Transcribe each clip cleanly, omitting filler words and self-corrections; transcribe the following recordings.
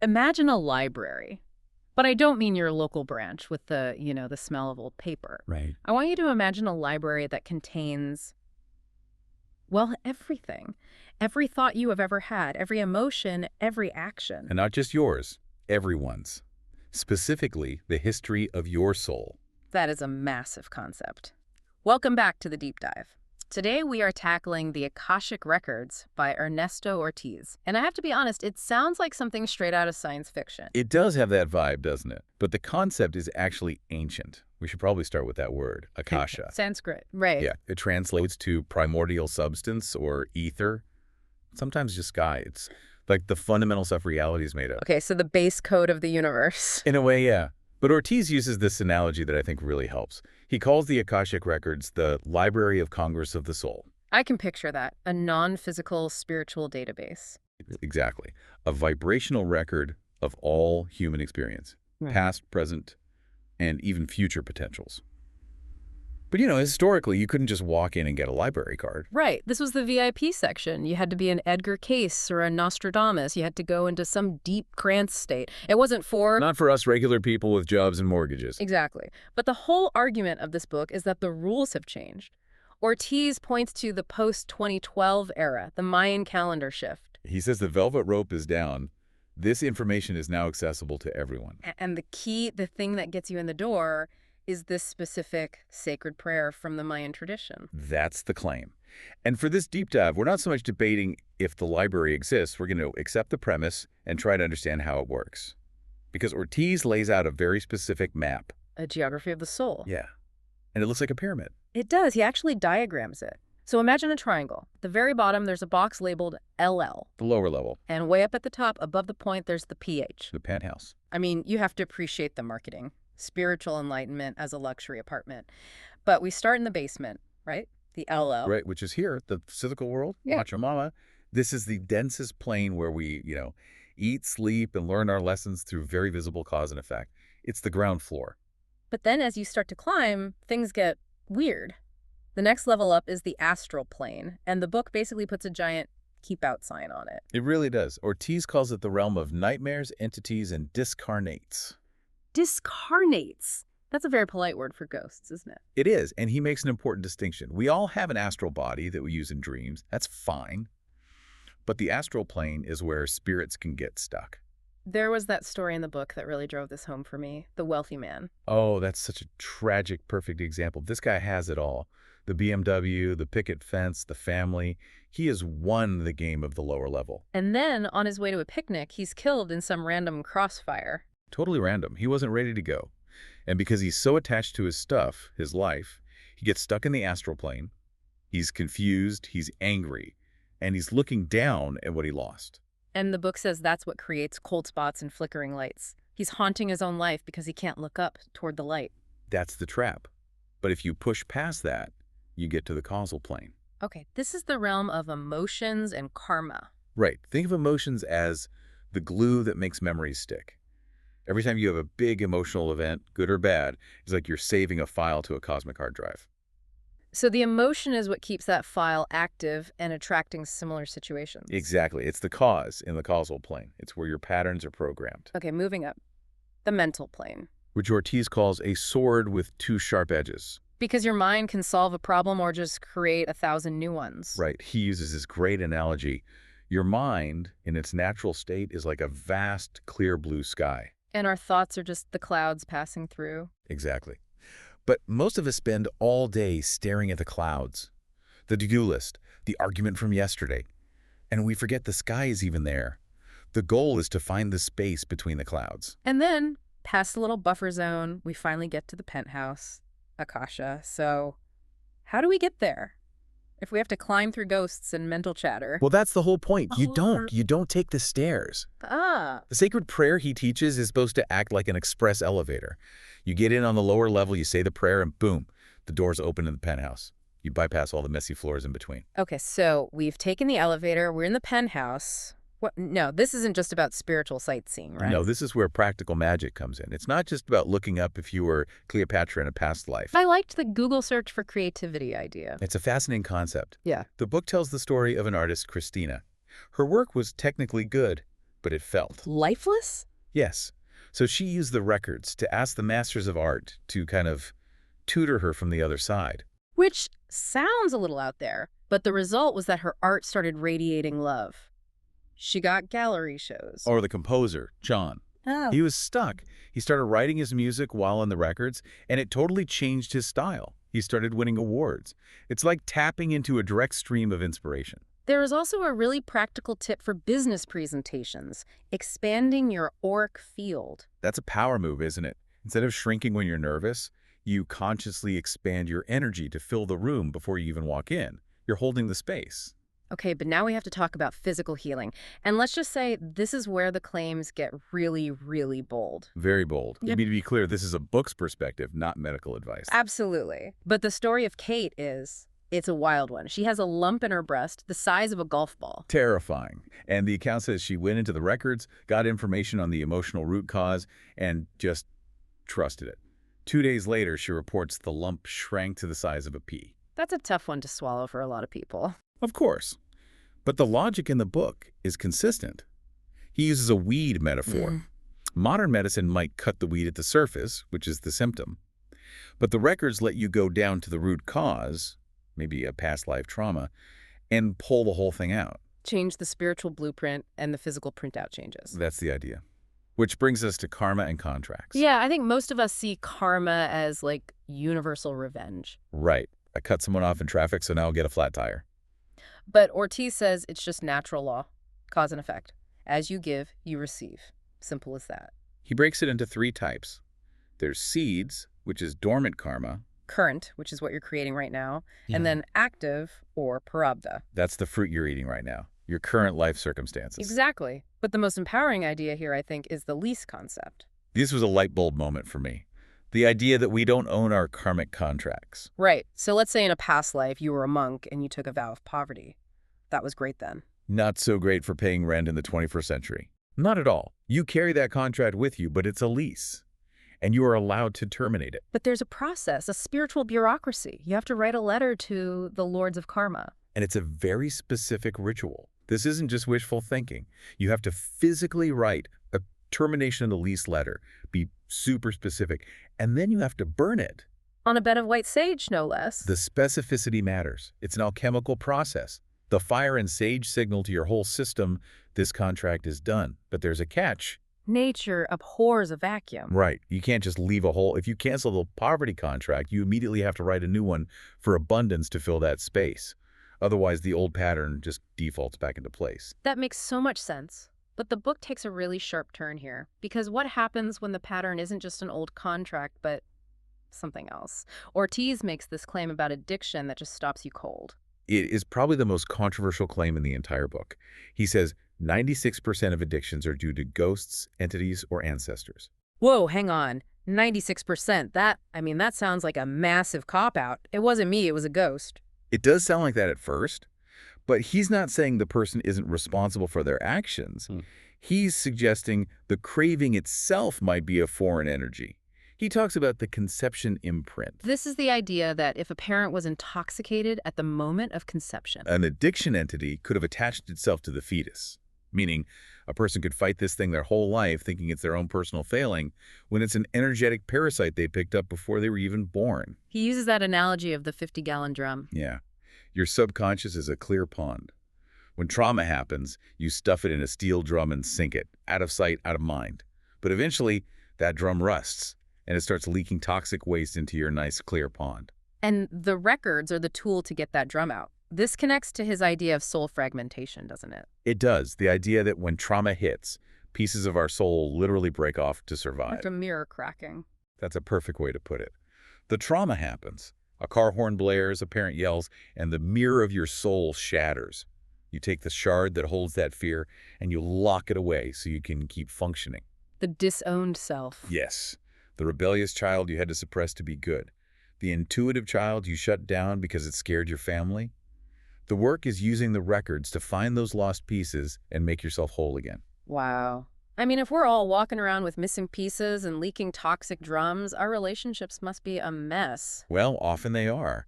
Imagine a library. But I don't mean your local branch with the, the smell of old paper. Right. I want you to imagine a library that contains, well, everything. Every thought you have ever had, every emotion, every action. And not just yours, everyone's. Specifically, the history of your soul. That is a massive concept. Welcome back to the Deep Dive. Today we are tackling the Akashic Records by Ernesto Ortiz. And I have to be honest, it sounds like something straight out of science fiction. It does have that vibe, doesn't it? But the concept is actually ancient. We should probably start with that word, Akasha. Sanskrit, right. Yeah, it translates to primordial substance or ether. Sometimes just sky. It's like the fundamental stuff reality is made of. Okay, so the base code of the universe. In a way, yeah. But Ortiz uses this analogy that I think really helps. He calls the Akashic Records the Library of Congress of the Soul. I can picture that, a non-physical spiritual database. Exactly. A vibrational record of all human experience, past, present, and even future potentials. But, historically, you couldn't just walk in and get a library card. Right. This was the VIP section. You had to be an Edgar Cayce or a Nostradamus. You had to go into some deep trance state. It wasn't for... Not for us regular people with jobs and mortgages. Exactly. But the whole argument of this book is that the rules have changed. Ortiz points to the post-2012 era, the Mayan calendar shift. He says the velvet rope is down. This information is now accessible to everyone. And the thing that gets you in the door is this specific sacred prayer from the Mayan tradition. That's the claim. And for this deep dive, we're not so much debating if the library exists. We're going to accept the premise and try to understand how it works. Because Ortiz lays out a very specific map. A geography of the soul. Yeah. And it looks like a pyramid. It does. He actually diagrams it. So imagine a triangle. At the very bottom, there's a box labeled LL. The lower level. And way up at the top, above the point, there's the PH. The penthouse. I mean, you have to appreciate the marketing. Spiritual enlightenment as a luxury apartment. But we start in the basement, right? The LL. Right, which is here, the physical world, Yeah. Pachamama. This is the densest plane where we, eat, sleep, and learn our lessons through very visible cause and effect. It's the ground floor. But then as you start to climb, things get weird. The next level up is the astral plane, and the book basically puts a giant keep out sign on it. It really does. Ortiz calls it the realm of nightmares, entities, and discarnates. Discarnates. That's a very polite word for ghosts, isn't it? It is, and he makes an important distinction. We all have an astral body that we use in dreams. That's fine. But the astral plane is where spirits can get stuck. There was that story in the book that really drove this home for me, the wealthy man. Oh, that's such a tragic, perfect example. This guy has it all. The BMW, the picket fence, the family. He has won the game of the lower level. And then, on his way to a picnic, he's killed in some random crossfire. Totally random. He wasn't ready to go. And because he's so attached to his stuff, his life, he gets stuck in the astral plane. He's confused, he's angry, and he's looking down at what he lost. And the book says that's what creates cold spots and flickering lights. He's haunting his own life because he can't look up toward the light. That's the trap. But if you push past that, you get to the causal plane. Okay, this is the realm of emotions and karma. Right. Think of emotions as the glue that makes memories stick. Every time you have a big emotional event, good or bad, it's like you're saving a file to a cosmic hard drive. So the emotion is what keeps that file active and attracting similar situations. Exactly. It's the cause in the causal plane. It's where your patterns are programmed. Okay, moving up. The mental plane. Which Ortiz calls a sword with two sharp edges. Because your mind can solve a problem or just create 1,000 new ones. Right. He uses this great analogy. Your mind, in its natural state, is like a vast, clear blue sky. And our thoughts are just the clouds passing through. Exactly. But most of us spend all day staring at the clouds, the to-do list, the argument from yesterday, and we forget the sky is even there. The goal is to find the space between the clouds. And then, past the little buffer zone, we finally get to the penthouse, Akasha. So, how do we get there? If we have to climb through ghosts and mental chatter. Well, that's the whole point. You don't take the stairs. Ah. The sacred prayer he teaches is supposed to act like an express elevator. You get in on the lower level, you say the prayer, and boom, the doors open in the penthouse. You bypass all the messy floors in between. Okay, so we've taken the elevator, we're in the penthouse. What? No, this isn't just about spiritual sightseeing, right? No, this is where practical magic comes in. It's not just about looking up if you were Cleopatra in a past life. I liked the Google search for creativity idea. It's a fascinating concept. Yeah. The book tells the story of an artist, Christina. Her work was technically good, but it felt. Lifeless? Yes. So she used the records to ask the masters of art to kind of tutor her from the other side. Which sounds a little out there, but the result was that her art started radiating love. She got gallery shows. Or the composer, John. Oh. He was stuck. He started writing his music while on the records, and it totally changed his style. He started winning awards. It's like tapping into a direct stream of inspiration. There is also a really practical tip for business presentations, expanding your auric field. That's a power move, isn't it? Instead of shrinking when you're nervous, you consciously expand your energy to fill the room before you even walk in. You're holding the space. Okay, but now we have to talk about physical healing. And let's just say this is where the claims get really, really bold. Very bold. Yep. You need to be clear, this is a book's perspective, not medical advice. Absolutely. But the story of Kate it's a wild one. She has a lump in her breast the size of a golf ball. Terrifying. And the account says she went into the records, got information on the emotional root cause, and just trusted it. 2 days later, she reports the lump shrank to the size of a pea. That's a tough one to swallow for a lot of people. Of course. But the logic in the book is consistent. He uses a weed metaphor. Modern medicine might cut the weed at the surface, which is the symptom. But the records let you go down to the root cause, maybe a past life trauma, and pull the whole thing out. Change the spiritual blueprint and the physical printout changes. That's the idea. Which brings us to karma and contracts. Yeah, I think most of us see karma as like universal revenge. Right. I cut someone off in traffic, so now I'll get a flat tire. But Ortiz says it's just natural law, cause and effect. As you give, you receive. Simple as that. He breaks it into 3 types. There's seeds, which is dormant karma. Current, which is what you're creating right now, and then active, or prarabdha. That's the fruit you're eating right now, your current life circumstances. Exactly. But the most empowering idea here, I think, is the lease concept. This was a light bulb moment for me. The idea that we don't own our karmic contracts. Right. So let's say in a past life you were a monk and you took a vow of poverty. That was great then. Not so great for paying rent in the 21st century. Not at all. You carry that contract with you, but it's a lease. And you are allowed to terminate it. But there's a process, a spiritual bureaucracy. You have to write a letter to the lords of karma. And it's a very specific ritual. This isn't just wishful thinking. You have to physically write a termination of the lease letter, be super specific, and then you have to burn it. On a bed of white sage, no less. The specificity matters. It's an alchemical process. The fire and sage signal to your whole system, this contract is done. But there's a catch. Nature abhors a vacuum. Right. You can't just leave a hole. If you cancel the poverty contract, you immediately have to write a new one for abundance to fill that space. Otherwise, the old pattern just defaults back into place. That makes so much sense. But the book takes a really sharp turn here. Because what happens when the pattern isn't just an old contract, but something else? Ortiz makes this claim about addiction that just stops you cold. It is probably the most controversial claim in the entire book. He says 96% of addictions are due to ghosts, entities, or ancestors. Whoa, hang on. 96%. That sounds like a massive cop-out. It wasn't me, it was a ghost. It does sound like that at first, but he's not saying the person isn't responsible for their actions. He's suggesting the craving itself might be a foreign energy. He talks about the conception imprint. This is the idea that if a parent was intoxicated at the moment of conception. An addiction entity could have attached itself to the fetus, meaning a person could fight this thing their whole life thinking it's their own personal failing when it's an energetic parasite they picked up before they were even born. He uses that analogy of the 50-gallon drum. Yeah. Your subconscious is a clear pond. When trauma happens, you stuff it in a steel drum and sink it, out of sight, out of mind. But eventually, that drum rusts, and it starts leaking toxic waste into your nice, clear pond. And the records are the tool to get that drum out. This connects to his idea of soul fragmentation, doesn't it? It does. The idea that when trauma hits, pieces of our soul literally break off to survive. Like a mirror cracking. That's a perfect way to put it. The trauma happens. A car horn blares, a parent yells, and the mirror of your soul shatters. You take the shard that holds that fear, and you lock it away so you can keep functioning. The disowned self. Yes. The rebellious child you had to suppress to be good. The intuitive child you shut down because it scared your family. The work is using the records to find those lost pieces and make yourself whole again. Wow. I mean, if we're all walking around with missing pieces and leaking toxic drums, our relationships must be a mess. Well, often they are.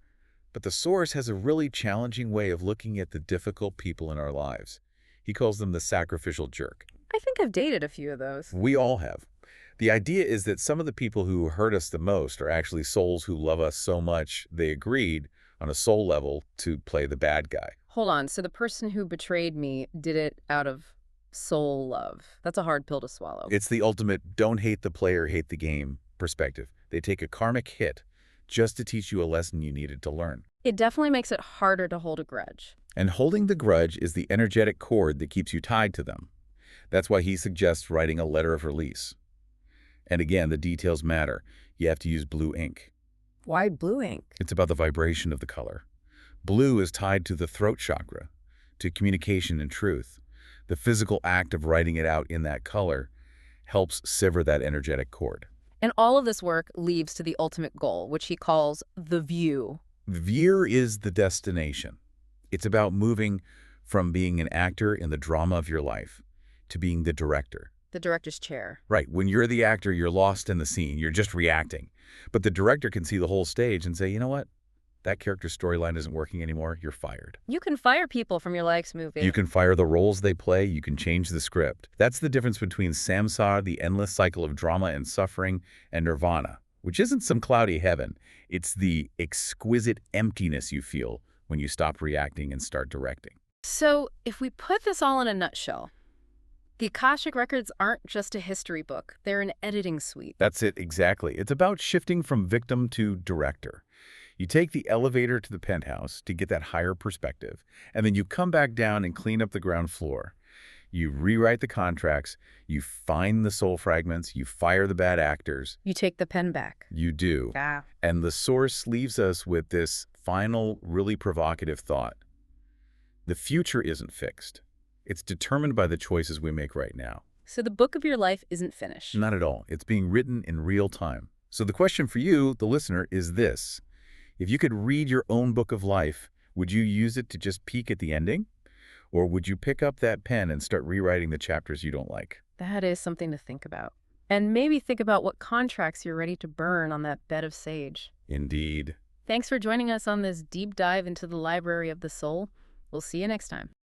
But the Source has a really challenging way of looking at the difficult people in our lives. He calls them the sacrificial jerk. I think I've dated a few of those. We all have. The idea is that some of the people who hurt us the most are actually souls who love us so much they agreed on a soul level to play the bad guy. Hold on, so the person who betrayed me did it out of soul love. That's a hard pill to swallow. It's the ultimate don't hate the player, hate the game perspective. They take a karmic hit just to teach you a lesson you needed to learn. It definitely makes it harder to hold a grudge. And holding the grudge is the energetic cord that keeps you tied to them. That's why he suggests writing a letter of release. And again, the details matter. You have to use blue ink. Why blue ink? It's about the vibration of the color. Blue is tied to the throat chakra, to communication and truth. The physical act of writing it out in that color helps sever that energetic cord. And all of this work leads to the ultimate goal, which he calls the view. The view is the destination. It's about moving from being an actor in the drama of your life to being the director. The director's chair. Right. When you're the actor, you're lost in the scene. You're just reacting. But the director can see the whole stage and say, you know what? That character's storyline isn't working anymore. You're fired. You can fire people from your likes movie. You can fire the roles they play. You can change the script. That's the difference between samsara, the endless cycle of drama and suffering, and nirvana, which isn't some cloudy heaven. It's the exquisite emptiness you feel when you stop reacting and start directing. So if we put this all in a nutshell, the Akashic Records aren't just a history book. They're an editing suite. That's it, exactly. It's about shifting from victim to director. You take the elevator to the penthouse to get that higher perspective, and then you come back down and clean up the ground floor. You rewrite the contracts, you find the soul fragments, you fire the bad actors. You take the pen back. You do. Yeah. And the source leaves us with this final, really provocative thought. The future isn't fixed. It's determined by the choices we make right now. So the book of your life isn't finished. Not at all. It's being written in real time. So the question for you, the listener, is this. If you could read your own book of life, would you use it to just peek at the ending? Or would you pick up that pen and start rewriting the chapters you don't like? That is something to think about. And maybe think about what contracts you're ready to burn on that bed of sage. Indeed. Thanks for joining us on this deep dive into the library of the soul. We'll see you next time.